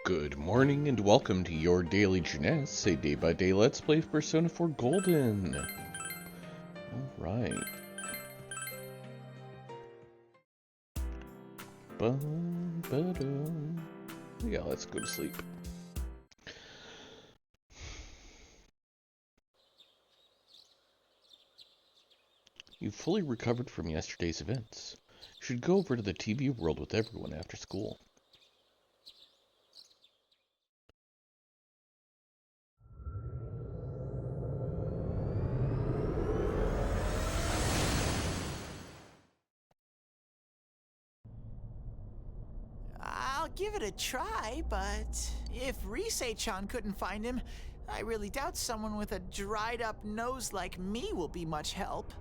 Good morning and welcome to your daily Jeunesse, a day-by-day Let's Play of Persona 4 Golden. Alright. Yeah, let's go to sleep. You've fully recovered from yesterday's events. You should go over to the TV world with everyone after school. I'll give it a try, but if Rise-chan couldn't find him, I really doubt someone with a dried-up nose like me will be much help.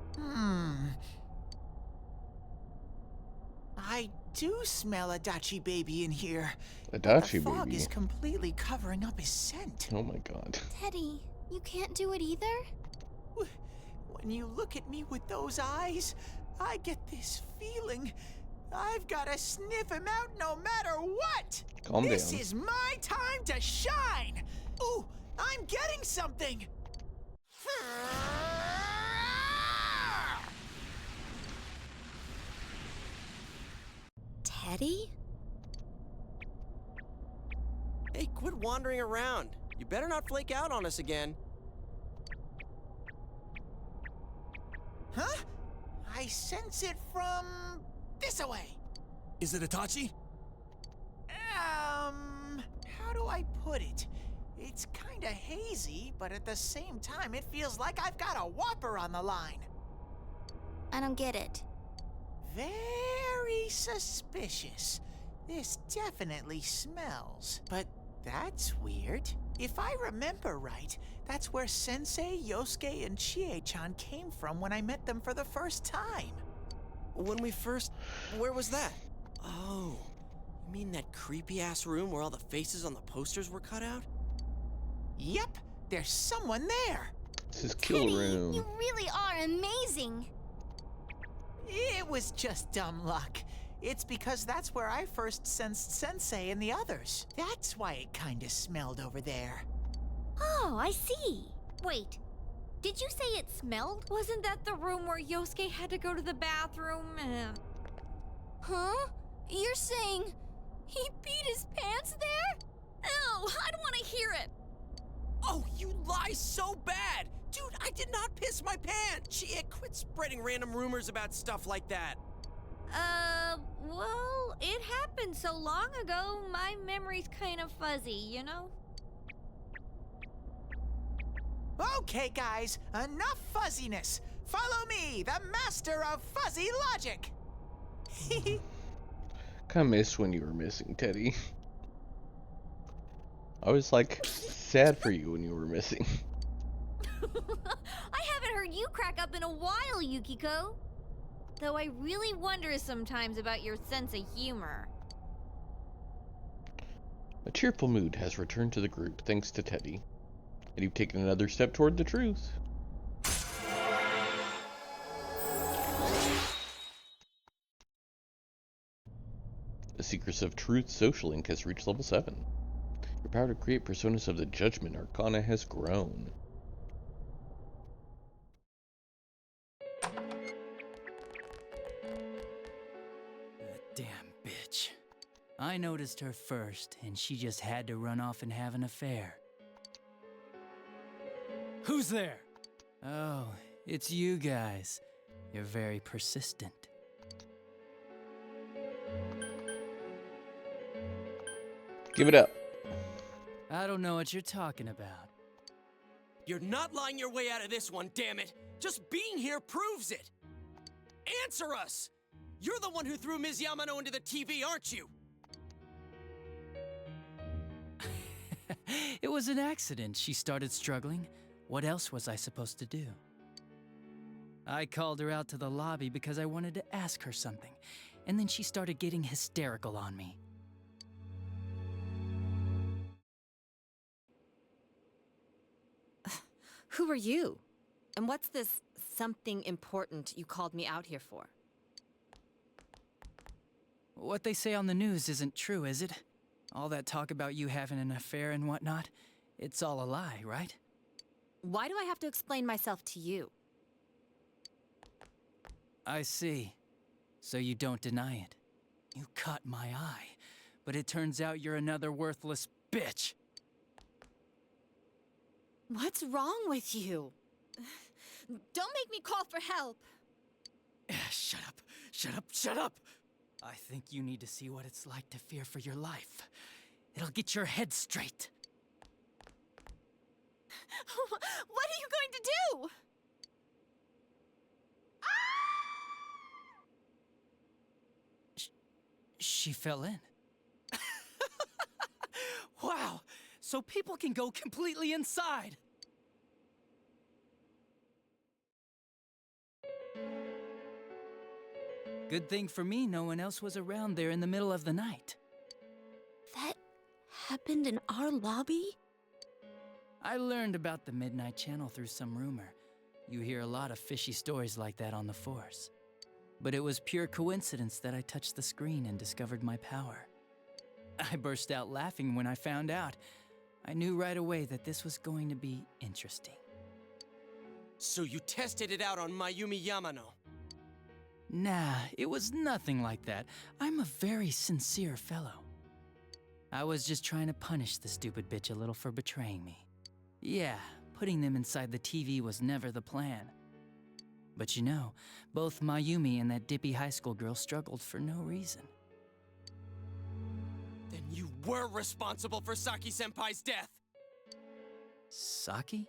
I do smell Adachy-baby in here, but the fog is Adachy-baby. completely covering up his scent. Oh my god. Teddy, you can't do it either? When you look at me with those eyes, I get this feeling I've got to sniff him out no matter what! Calm down. This is my time to shine! Ooh, I'm getting something! Teddy? Hey, quit wandering around. You better not flake out on us again. Huh? I sense it from this away. Is it Itachi? How do I put it? It's kinda hazy, but at the same time, it feels like I've got a whopper on the line. I don't get it. Very suspicious. This definitely smells. But that's weird. If I remember right, that's where Sensei, Yosuke, and Chie-chan came from when I met them for the first time. Where was that? Oh, you mean that creepy-ass room where all the faces on the posters were cut out? Yep, there's someone there. This is kill Teddy, room. you really are amazing. It was just dumb luck. It's because that's where I first sensed Sensei and the others. That's why it kinda smelled over there. Oh, I see. Wait, did you say it smelled? Wasn't that the room where Yosuke had to go to the bathroom? Huh? You're saying he peed his pants there? Ew, I don't want to hear it. Oh, you lie so bad! Dude, I did not piss my pants! Quit spreading random rumors about stuff like that. Well, it happened so long ago, my memory's kind of fuzzy, you know? Okay, guys, enough fuzziness. Follow me, the master of fuzzy logic. Kinda missed when you were missing, Teddy. I was like sad for you when you were missing. I haven't heard you crack up in a while, Yukiko. Though I really wonder sometimes about your sense of humor. A cheerful mood has returned to the group thanks to Teddy, and you've taken another step toward the truth. The Secrets of Truth Social Link has reached level 7. Your power to create personas of the Judgment Arcana has grown. That damn bitch. I noticed her first, and she just had to run off and have an affair. Who's there? Oh, it's you guys. You're very persistent. Give it up. I don't know what you're talking about. You're not lying your way out of this one, damn it! Just being here proves it! Answer us! You're the one who threw Ms. Yamano into the TV, aren't you? It was an accident. She started struggling. What else was I supposed to do? I called her out to the lobby because I wanted to ask her something, and then she started getting hysterical on me. Who are you? And what's this something important you called me out here for? What they say on the news isn't true, is it? All that talk about you having an affair and whatnot, it's all a lie, right? Why do I have to explain myself to you? I see. So you don't deny it. You caught my eye, but it turns out you're another worthless bitch. What's wrong with you? Don't make me call for help. Shut up, shut up, shut up! I think you need to see what it's like to fear for your life. It'll get your head straight. What are you going to do? She fell in. Wow, so people can go completely inside. Good thing for me, no one else was around there in the middle of the night. That happened in our lobby? I learned about the Midnight Channel through some rumor. You hear a lot of fishy stories like that on the Force. But it was pure coincidence that I touched the screen and discovered my power. I burst out laughing when I found out. I knew right away that this was going to be interesting. So you tested it out on Mayumi Yamano. Nah, it was nothing like that. I'm a very sincere fellow. I was just trying to punish the stupid bitch a little for betraying me. Yeah, putting them inside the TV was never the plan. But you know, both Mayumi and that dippy high school girl struggled for no reason. Then you were responsible for Saki-senpai's death! Saki?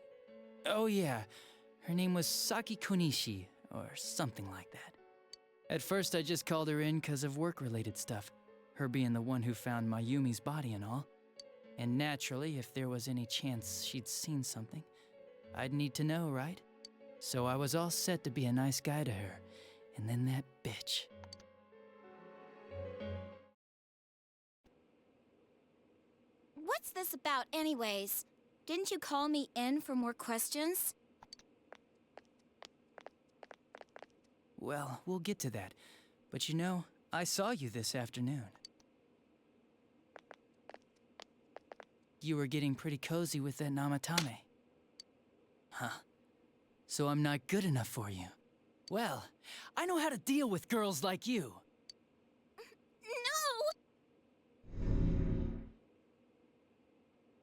Oh yeah, her name was Saki Konishi, or something like that. At first I just called her in because of work-related stuff, her being the one who found Mayumi's body and all. And naturally, if there was any chance she'd seen something, I'd need to know, right? So I was all set to be a nice guy to her, and then that bitch. What's this about anyways? Didn't you call me in for more questions? Well, we'll get to that. But you know, I saw you this afternoon. You were getting pretty cozy with that Namatame. Huh. So I'm not good enough for you. Well, I know how to deal with girls like you. No!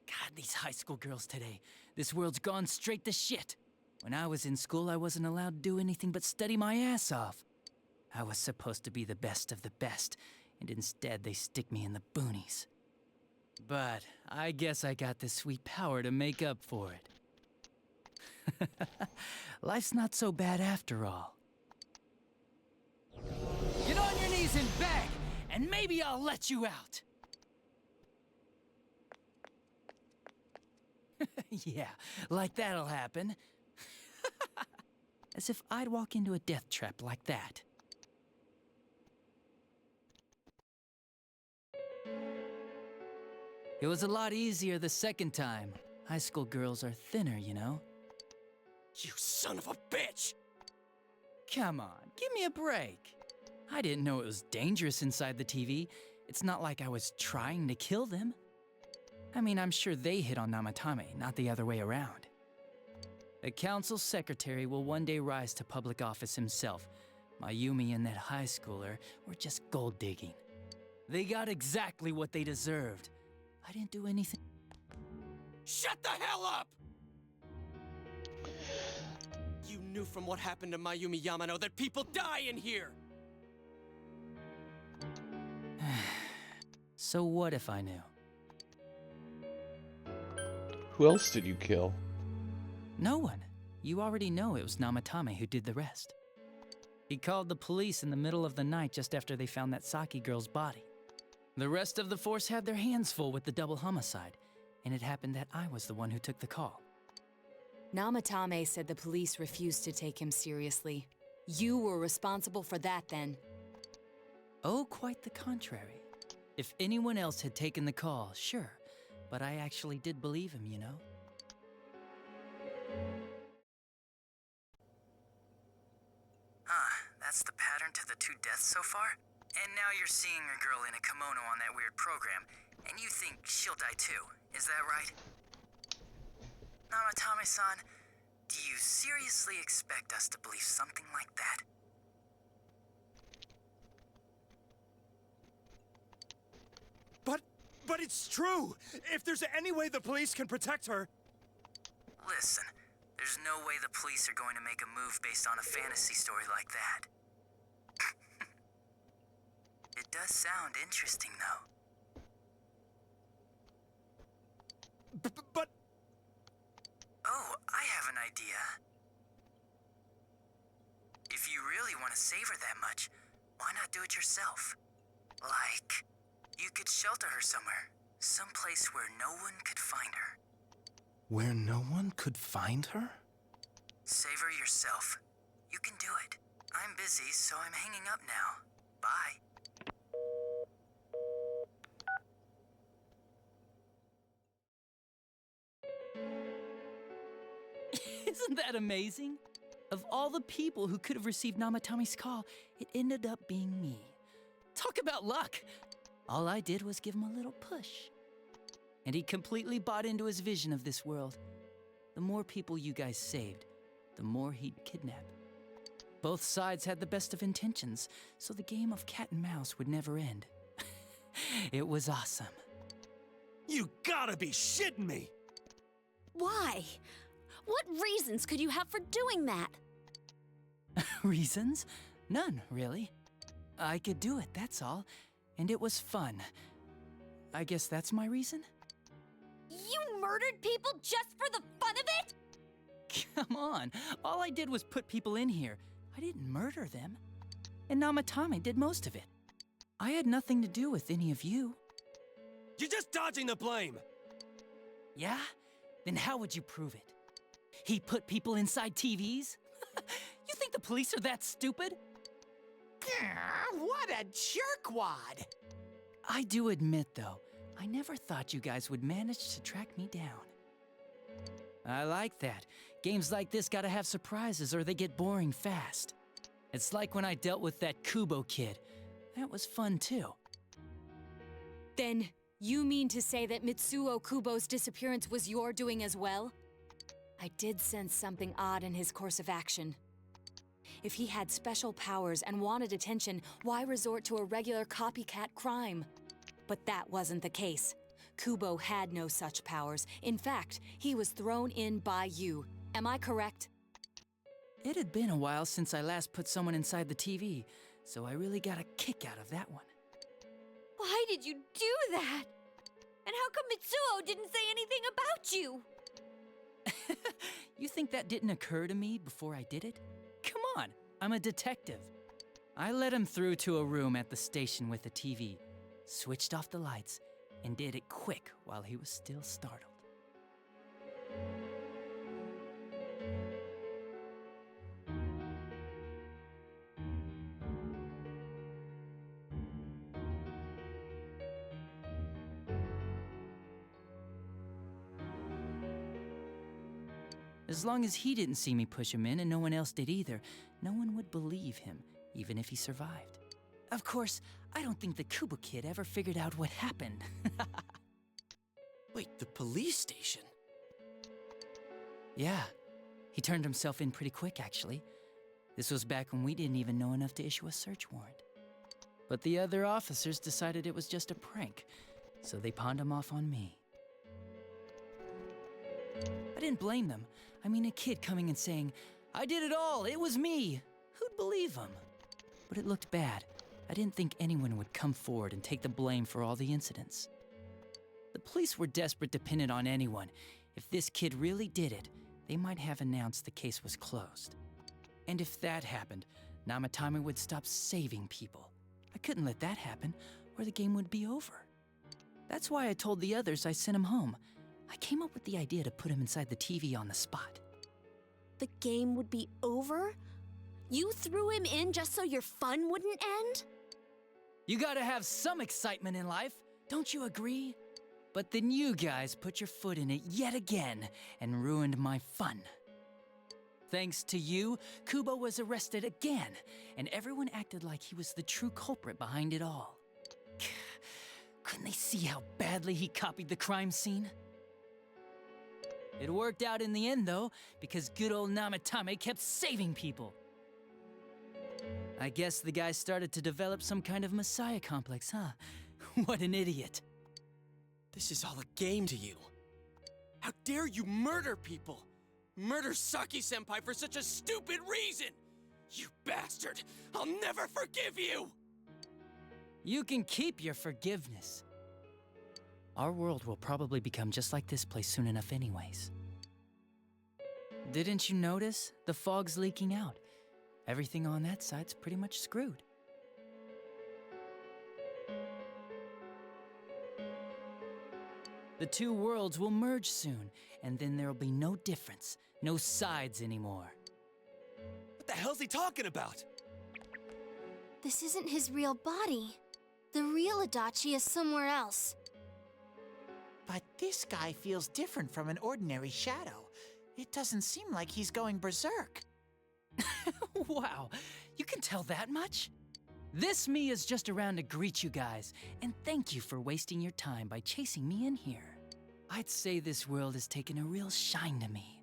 God, these high school girls today. This world's gone straight to shit. When I was in school, I wasn't allowed to do anything but study my ass off. I was supposed to be the best of the best, and instead they stick me in the boonies. But I guess I got the sweet power to make up for it. Life's not so bad after all. Get on your knees and beg, and maybe I'll let you out. Yeah, like that'll happen. As if I'd walk into a death trap like that. It was a lot easier the second time. High school girls are thinner, you know? You son of a bitch! Come on, give me a break. I didn't know it was dangerous inside the TV. It's not like I was trying to kill them. I mean, I'm sure they hit on Namatame, not the other way around. A council secretary will one day rise to public office himself. Mayumi and that high schooler were just gold digging. They got exactly what they deserved. I didn't do anything. Shut the hell up! You knew from what happened to Mayumi Yamano that people die in here! So what if I knew? Who else did you kill? No one. You already know it was Namatame who did the rest. He called the police in the middle of the night just after they found that Saki girl's body. The rest of the force had their hands full with the double homicide, and it happened that I was the one who took the call. Namatame said the police refused to take him seriously. You were responsible for that then. Oh, quite the contrary. If anyone else had taken the call, sure, but I actually did believe him, you know? That's the pattern to the 2 deaths so far? And now you're seeing a girl in a kimono on that weird program, And you think she'll die too, is that right? Namatame-san, do you seriously expect us to believe something like that? But it's true! If there's any way the police can protect her... Listen, there's no way the police are going to make a move based on a fantasy story like that. It does sound interesting, though. But... Oh, I have an idea. If you really want to save her that much, why not do it yourself? Like, you could shelter her somewhere. Someplace where no one could find her. Where no one could find her? Save her yourself. You can do it. I'm busy, so I'm hanging up now. Bye. Isn't that amazing? Of all the people who could have received Namatame's call, it ended up being me. Talk about luck! All I did was give him a little push. And he completely bought into his vision of this world. The more people you guys saved, the more he'd kidnap. Both sides had the best of intentions, so the game of cat and mouse would never end. It was awesome. You gotta be shitting me! Why? What reasons could you have for doing that? Reasons? None, really. I could do it, that's all. And it was fun. I guess that's my reason? You murdered people just for the fun of it? Come on, all I did was put people in here. I didn't murder them. And Namatame did most of it. I had nothing to do with any of you. You're just dodging the blame! Yeah? Then how would you prove it? He put people inside TVs? You think the police are that stupid? What a jerkwad! I do admit, though, I never thought you guys would manage to track me down. I like that. Games like this gotta have surprises or they get boring fast. It's like when I dealt with that Kubo kid. That was fun, too. Then, you mean to say that Mitsuo Kubo's disappearance was your doing as well? I did sense something odd in his course of action. If he had special powers and wanted attention, why resort to a regular copycat crime? But that wasn't the case. Kubo had no such powers. In fact, he was thrown in by you. Am I correct? It had been a while since I last put someone inside the TV, so I really got a kick out of that one. Why did you do that? And how come Mitsuo didn't say anything about you? You think that didn't occur to me before I did it? Come on, I'm a detective. I let him through to a room at the station with a TV, switched off the lights, and did it quick while he was still startled. As long as he didn't see me push him in and no one else did either, no one would believe him, even if he survived. Of course, I don't think the Kubo kid ever figured out what happened. Wait, the police station? Yeah, he turned himself in pretty quick, actually. This was back when we didn't even know enough to issue a search warrant. But the other officers decided it was just a prank, so they pawned him off on me. I didn't blame them. I mean, a kid coming and saying, "I did it all, it was me." Who'd believe him? But it looked bad. I didn't think anyone would come forward and take the blame for all the incidents. The police were desperate to pin it on anyone. If this kid really did it, they might have announced the case was closed. And if that happened, Namatame would stop saving people. I couldn't let that happen, or the game would be over. That's why I told the others I sent him home. I came up with the idea to put him inside the TV on the spot. The game would be over? You threw him in just so your fun wouldn't end? You gotta have some excitement in life, don't you agree? But then you guys put your foot in it yet again and ruined my fun. Thanks to you, Kubo was arrested again, and everyone acted like he was the true culprit behind it all. Couldn't they see how badly he copied the crime scene? It worked out in the end, though, because good old Namatame kept saving people. I guess the guy started to develop some kind of messiah complex, huh? What an idiot. This is all a game to you. How dare you murder people? Murder Saki-senpai for such a stupid reason! You bastard! I'll never forgive you! You can keep your forgiveness. Our world will probably become just like this place soon enough anyways. Didn't you notice? The fog's leaking out. Everything on that side's pretty much screwed. The two worlds will merge soon, and then there'll be no difference, no sides anymore. What the hell's he talking about? This isn't his real body. The real Adachi is somewhere else. But this guy feels different from an ordinary shadow. It doesn't seem like he's going berserk. Wow, you can tell that much? This me is just around to greet you guys, and thank you for wasting your time by chasing me in here. I'd say this world has taken a real shine to me.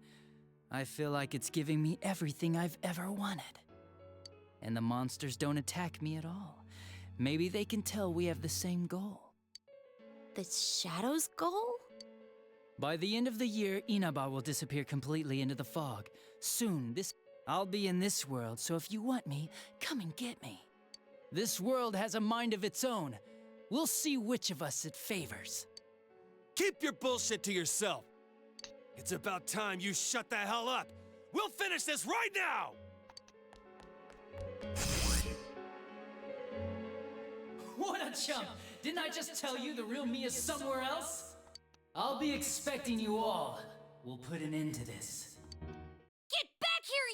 I feel like it's giving me everything I've ever wanted. And the monsters don't attack me at all. Maybe they can tell we have the same goal. The Shadow's goal? By the end of the year, Inaba will disappear completely into the fog. Soon, I'll be in this world, so if you want me, come and get me. This world has a mind of its own. We'll see which of us it favors. Keep your bullshit to yourself. It's about time you shut the hell up. We'll finish this right now! What a chump! Didn't I just tell you the real me is somewhere else? I'll be expecting you all. We'll put an end to this. Get back here,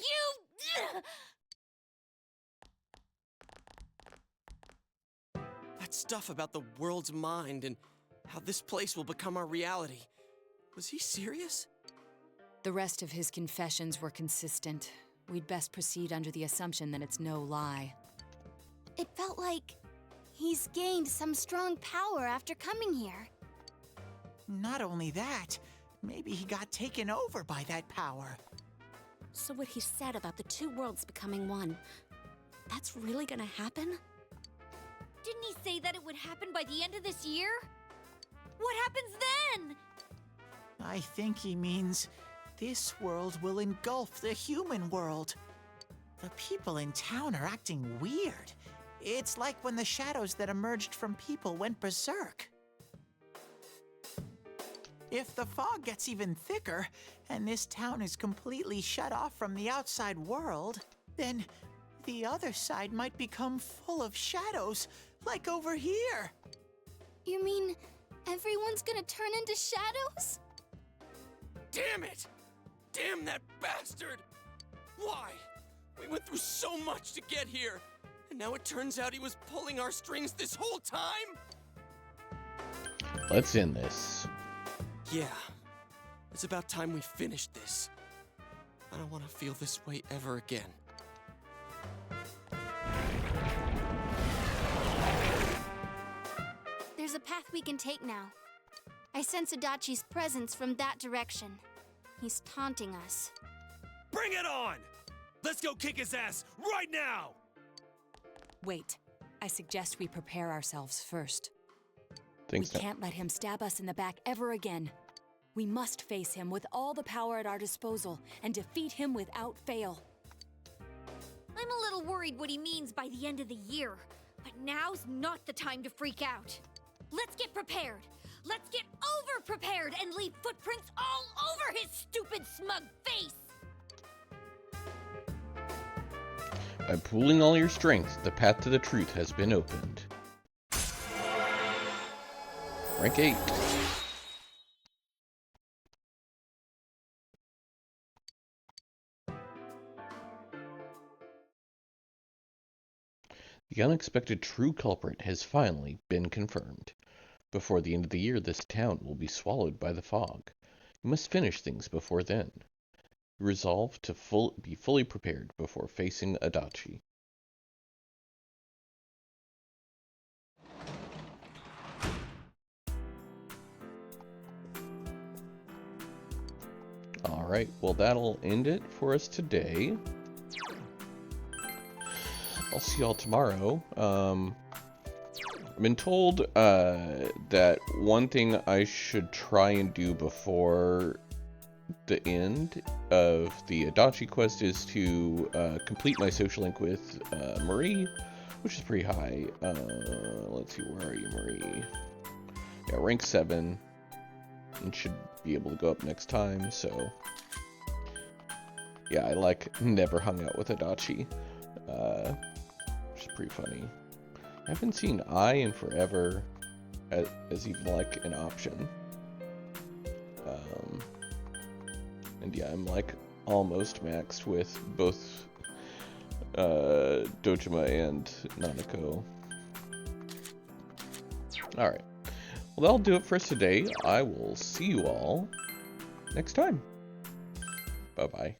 you! That stuff about the world's mind and how this place will become our reality. Was he serious? The rest of his confessions were consistent. We'd best proceed under the assumption that it's no lie. It felt like he's gained some strong power after coming here. Not only that, maybe he got taken over by that power. So what he said about the two worlds becoming one, that's really gonna happen? Didn't he say that it would happen by the end of this year? What happens then? I think he means this world will engulf the human world. The people in town are acting weird. It's like when the shadows that emerged from people went berserk. If the fog gets even thicker, and this town is completely shut off from the outside world, then the other side might become full of shadows, like over here. You mean everyone's gonna turn into shadows? Damn it! Damn that bastard! Why? We went through so much to get here, and now it turns out he was pulling our strings this whole time? Let's end this. Yeah. It's about time we finished this. I don't want to feel this way ever again. There's a path we can take now. I sense Adachi's presence from that direction. He's taunting us. Bring it on! Let's go kick his ass right now! Wait, I suggest we prepare ourselves first. Think We so. can't let him stab us in the back ever again. We must face him with all the power at our disposal and defeat him without fail. I'm a little worried what he means by the end of the year, but now's not the time to freak out. Let's get prepared. Let's get over-prepared and leave footprints all over his stupid, smug face! By pooling all your strength, the path to the truth has been opened. Rank 8. The unexpected true culprit has finally been confirmed. Before the end of the year, this town will be swallowed by the fog. You must finish things before then. Resolve to be fully prepared before facing Adachi. Alright, well that'll end it for us today. I'll see y'all tomorrow. I've been told that one thing I should try and do before the end of the Adachy quest is to complete my social link with Marie, which is pretty high. Let's see, where are you, Marie? Yeah, rank 7, and should be able to go up next time, so... Yeah, I never hung out with Adachy, which is pretty funny. I haven't seen I in forever as even an option. And yeah, I'm almost maxed with both Dojima and Nanako. Alright. Well, that'll do it for us today. I will see you all next time. Bye-bye.